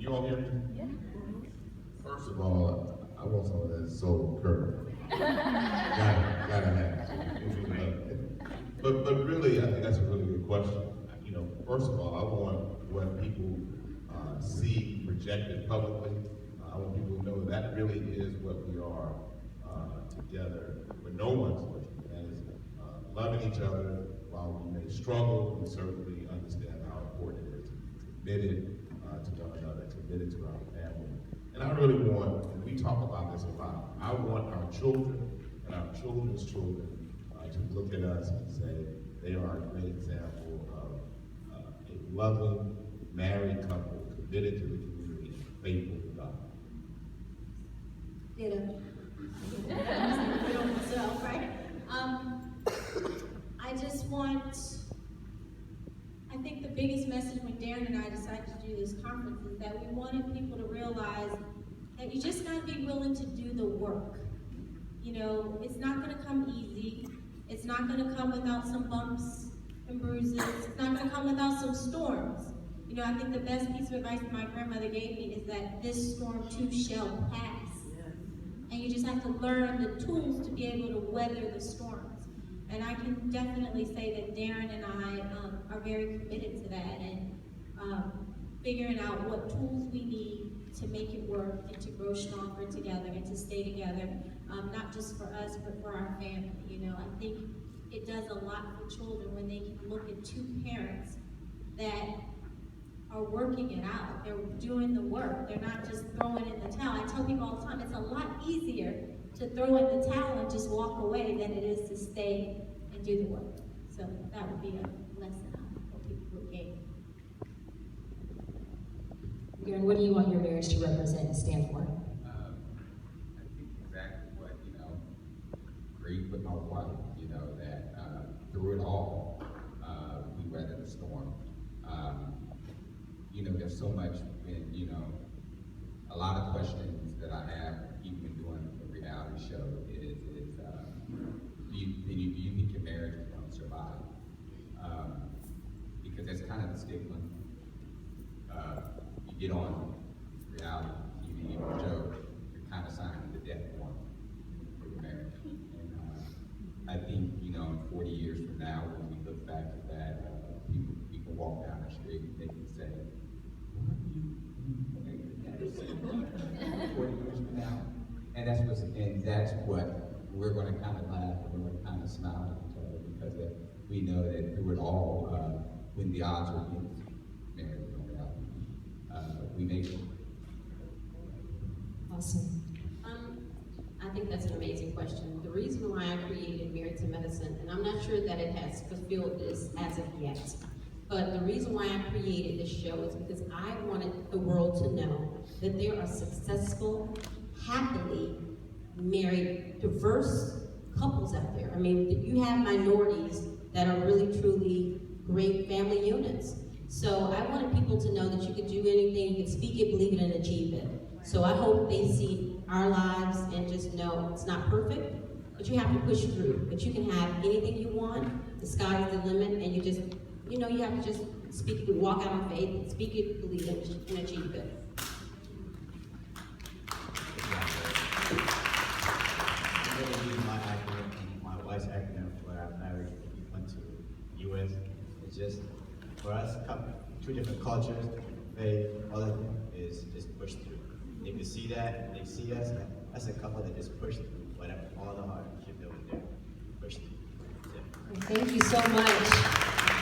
You all hear me? Yeah. First of all, I want some of that soul curve. gotta have. But really, I think that's a really good question. You know, first of all, I want what people see projected publicly. I want people to know that really is what we are together when no one's looking. That is loving each other while we may struggle. We certainly understand how important it is to be committed to one another, committed to our family. And I really want, and we talk about this a lot, I want our children and our children's children to look at us and say they are a great example of a loving, married couple committed to the community, faithful to God. Ditto. myself, right? I just want, I think the biggest message when Darren and I decided to do this conference is that we wanted people to realize that you just gotta be willing to do the work. You know, it's not gonna come easy. It's not gonna come without some bumps and bruises. It's not gonna come without some storms. You know, I think the best piece of advice my grandmother gave me is that this storm too shall pass. And you just have to learn the tools to be able to weather the storms. And I can definitely say that Darren and I are very committed to that and figuring out what tools we need to make it work and to grow stronger together and to stay together, not just for us, but for our family. You know, I think it does a lot for children when they can look at two parents that are working it out. They're doing the work. They're not just throwing in the towel. I tell people all the time, it's a lot easier to throw in the towel and just walk away than it is to stay and do the work. So that would be a lesson I hope people would gain. Darren, what do you want your marriage to represent and stand for? I think exactly what, agreed with my wife, that through it all, we weathered the storm. There's so much a lot of questions that I have, even doing a reality show, is do you think your marriage is going to survive? Because that's kind of the stigma. You get on reality TV or show, you're kind of signing the death warrant for your marriage. And I think, in 40 years from now, when we look back at that, people walk down the street and they can say, what are you 40 years from now? And that's what we're going to kind of laugh and we're going to kind of smile at each other because we know that through it all, when the odds are against marriage and reality, we make it. Awesome. I think that's an amazing question. The reason why I created Married to Medicine, and I'm not sure that it has fulfilled this as of yet, but the reason why I created this show is because I wanted the world to know that there are successful, happily married, diverse couples out there. I mean, you have minorities that are really, truly great family units. So I wanted people to know that you could do anything, you can speak it, believe it, and achieve it. So I hope they see our lives and just know it's not perfect, but you have to push through. But you can have anything you want, the sky's the limit, and you just, you have to just speak it, walk out on faith, and speak it, believe it, and achieve it. My acronym, my wife's acronym for our marriage, we went to US. It's just for us, two different cultures, faith, all that is just push through. They can see that, they see us. That's a couple that just push through whatever, all the hardship that was there, push through. Thank you so much.